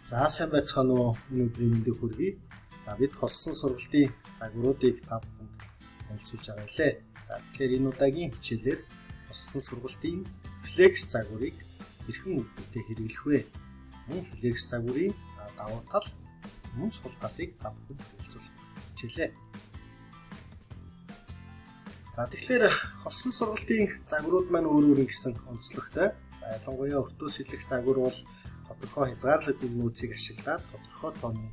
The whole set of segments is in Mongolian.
За сайн байцгаана уу? Энэ өдрийн мэндийг хүргэе. За бид холсон сургалтын загваруудыг та бүхэнд танилцуулж байгаа лээ. За тэгэхээр энэ удаагийн хичээлээр холсон сургалтын флекс загварыг хэрхэн үүдтэй хэрэглэх вэ? Мөн флекс загварын давуу тал, мөн сул талыг та бүхэнд танилцуулах хичээлээ. За тэгэхээр холсон сургалтын загварууд маань өөр өөр гэсэн онцлогтой. За ялангуяа өртөө сэлэх загвар бол тодорхой хязгаарлагдсан нөөцийг ашиглаад тодорхой тооны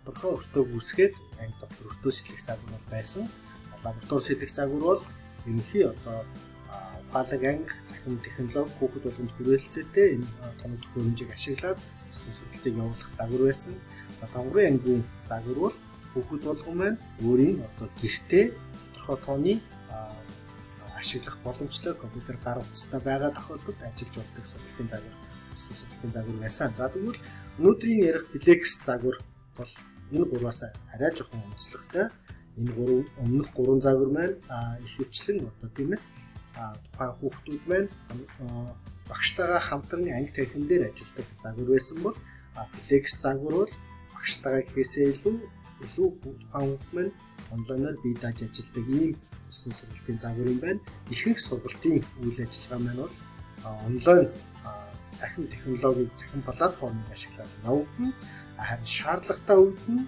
тодорхой өртөөг үүсгээд анги дотор өртөө сэлэх загвар байсан. Лаборатори сэлэх загвар бол ерөнхий ухаалаг анги, цахим технологи хүүхэд болгонд хүрээлцээтэй энэ тооны төхөөрөмжийг ашиглаад холсон сургалтыг явуулах загвар байсан. За давгрын ангийн загвар бол хүүхэд болгон маань өөрийн гэртээ тодорхой тооны ашиглах боломжтой компьютер гар утастай байгаа тохиолдолд ажиллаж болдог сургалтын загвар, холсон сургалтын загвар байсан. За тэгвэл өнөөдрийн ярих флекс загвар бол энэ гураас арай жоохон онцлогтой. Энэ өмнөх гурван загвар маань ихэвчлэн тийм ээ тухайн хүүхдүүд маань багштайгаа хамтран анги тархин дээр ажилладаг загвар байсан бол флекс загвар бол багштайгаа гэхээсээ илүү тухайн хүүхд маань онлайнаар бие дааж ажилладаг ийм холсон сургалтын загвар юм байна. Ихэнх сургалтын үйл ажиллагаа маань бол онлайн цахим технологиг, цахим платформыг ашиглаад явагдана. Харин шаардлагатай үед нь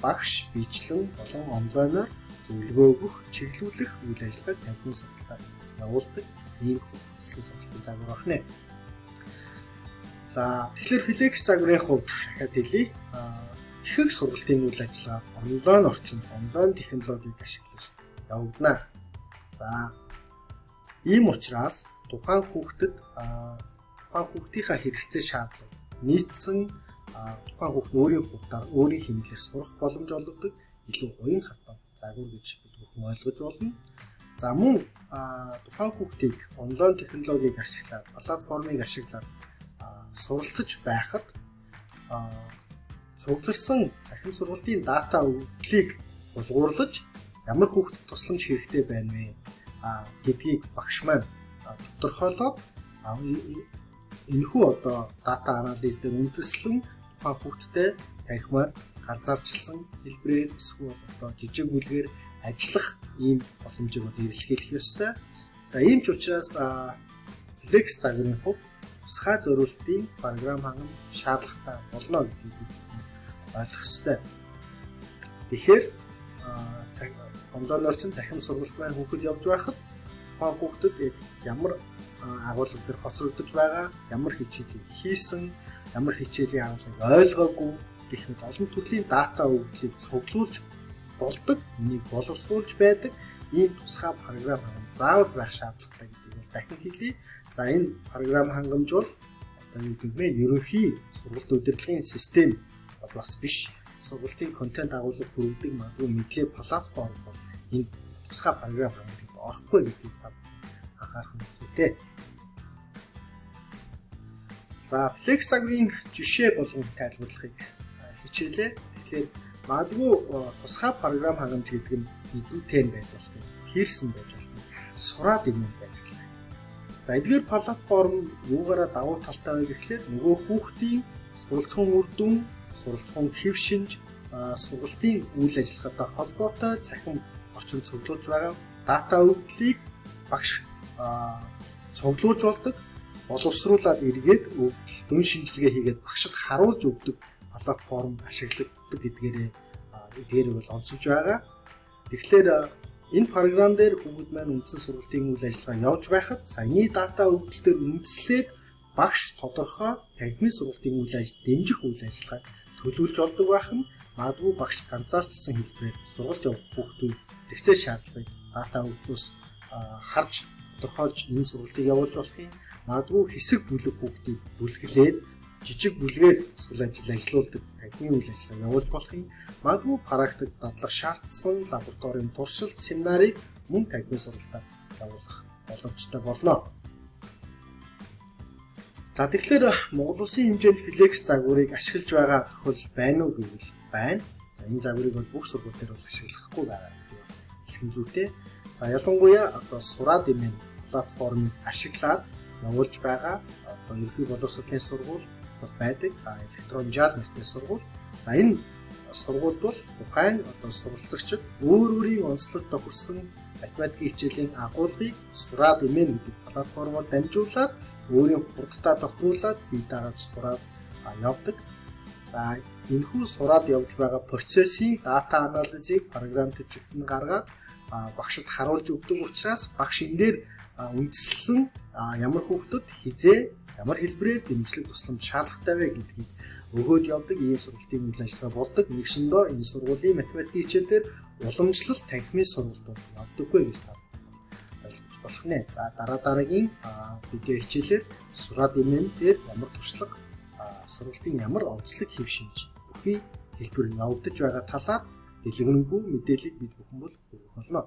багш бичлэн болон онлайнаар зөвлөгөө өгөх, чиглүүлэх үйл ажиллагааг танхимын сургалтаар явуулдаг ийм холсон сургалтын загвар байна. За тэгэхээр флекс загварын хувьд дахиад хэлье. Ихэнх сургалтын үйл ажиллагаа онлайн орчинд, онлайн технологиг ашиглаж явагдана. За ийм учраас тухайн хүүхдийнхаа хэрэгцээ шаардлага нийцсэн тухайн хүүхд өөрийн хувьдаа өөрийн хэмнэлээр сурах боломж олгодог илүү уян хатан загвар гэж бид бүхэн ойлгож болно. За мөн тухайн хүүхдийг онлайн технологиг ашиглаад, платформыг ашиглаад суралцж байхад цугларсан цахим сургалтын дата өгдлийг тулгуурлаж ямар хүүхдэд тусламж хэрэгтэй байна вэ гэдгийг багш маань тодорхойлоод энэхүү дата анализ дээр үндэслэн тухайн хүүхдтэй танхимаар ганцаарчилсан хэлбэрээр эсвэл жижиг бүлгээр ажиллах ийм боломжийг бол эрэлхийлэх ёстой. За ийм ч учраас флекс загварын хувьд тусгай зориултын програм хангамж шаардлагатай болно гэдгийг ойлгох ёстой. Тэгэхээр онлайн орчин цахим сургалт маань хүүхэд явж байхад тухайн хүүхдэд ямар агуулга дээр хоцрогдож байгаа, ямар хичээлийг хийсэн, ямар хичээлийн агуулгыг ойлгоогүй гэх мэт олон төрлийн дата өгдлийг цуглуулж болдог, энийг боловсруулж байдаг ийм тусгай програм хангамж заавал байх шаардлагатай гэдгийг бол дахин хэлье. За энэ програм хангамж бол ерөнхий сургалт удирдлагын систем бол бас биш. Сургалтын контент агуулга хүргэдэг магадгүй мэдлэг платформ бол энэ тусгай програм хангамжид орохгүй гэдгийг анхаарах нь зүйтэй. За флекс загварын жишээ болгон тайлбарлахыг хичээлээ. Тэгэхээр магадгүй тусгай програм хангамж гэдэг нь идүүтэй байж болох юм, Pearson байж болох юм, сураад имэн байж болох юм. За эдгээр платформ юугаараа давуу талтай вэ гэхлээр нөгөө хүүхдийн суралцсан үр дүн, суралцсан хэв шинж, сургалтын үйл ажиллагаатай холбоотой цахим орчин цуглуулж байгаа дата өгдлийг багш цуглуулж болдог, боловсруулаад эргээд дүн шинжилгээ хийгээд багшд харуулж өгдөг платформ ашиглагддаг эдгээрээ бол онцолж байгаа. Тэгэхээр энэ програм дээр хүүхэд маань үндсэн сургалтын үйл ажиллагаа явж байхад саяны дата өгдлөөр үндэслээд багш тодорхой танхимын сургалтын дэмжих үйл ажиллагааг төлөвлөж болдог байх нь магадгүй багш ганцаарчсан хэлбэрээр сургалт явах хүүхдүүд хэрэгцээ шаардлагыг дата өгдлөөс харж тодорхойлж энэ сургалтыг явуулж болох юм. Магадгүй хэсэг бүлэг хүүхдийг бүлгэлээд жижиг бүлгээр ажиллуулдаг танхимын үйл ажиллагаа явуулж болох юм. Магадгүй практик дадлах шаардсан лабораторийн туршилт семинарыг мөн танхимын сургалтаар явуулах боломжтой болно. За тэгэхээр Монгол Улсын хэмжээнд флекс загварыг ашиглаж байгаа тохиолдол байна уу гэвэл байна. Энэ загварыг бол бүх сургууль дээр бол ашиглахгүй байгаа гэдэг бол хэлхэн зүйтэй. За ялангуяа сураад имэн платформыг ашиглаад явуулж байгаа ерөнхий боловсролын сургууль, бол байдаг. Электрон жаал нэртэй сургууль. За энэ сургуульд бол тухайн одоо суралцагчид өөрийн онцлогтой хүрсэн математикийн хичээлийн агуулгыг сураад имэн гэдэг платформоор дамжуулаад өөрийн хурдтай тохируулаад бие дагаад сураад явдаг. За энэхүү сураад явж байгаа процессын дата анализыг програм төчөлд нь гаргаад багшид харуулж өгдөг учраас багш энэ дээр үндэслэн ямар хүүхдүүд хизээ ямар хэлбэрээр дэмжлэг тусламж шаардлагатай вэ гэдгийг өгөөд явдаг ийм сургалтын үйл ажиллагаа болдог. Нэгшөндөө энэ сургуулийн математикийн хичээл дээр уламжлалт танхимын сургалт бол явдаггүй гэж ойлгож болох нэ. За дараагийн видео хичээлээр сураад имэн дээр ямар туршлага сургалтын ямар онцлог хэв шинж бүхий хэлбэр явагдаж байгаа талаар дэлгэрэнгүй мэдээлэл бид бүхэн бол хүргэх болно.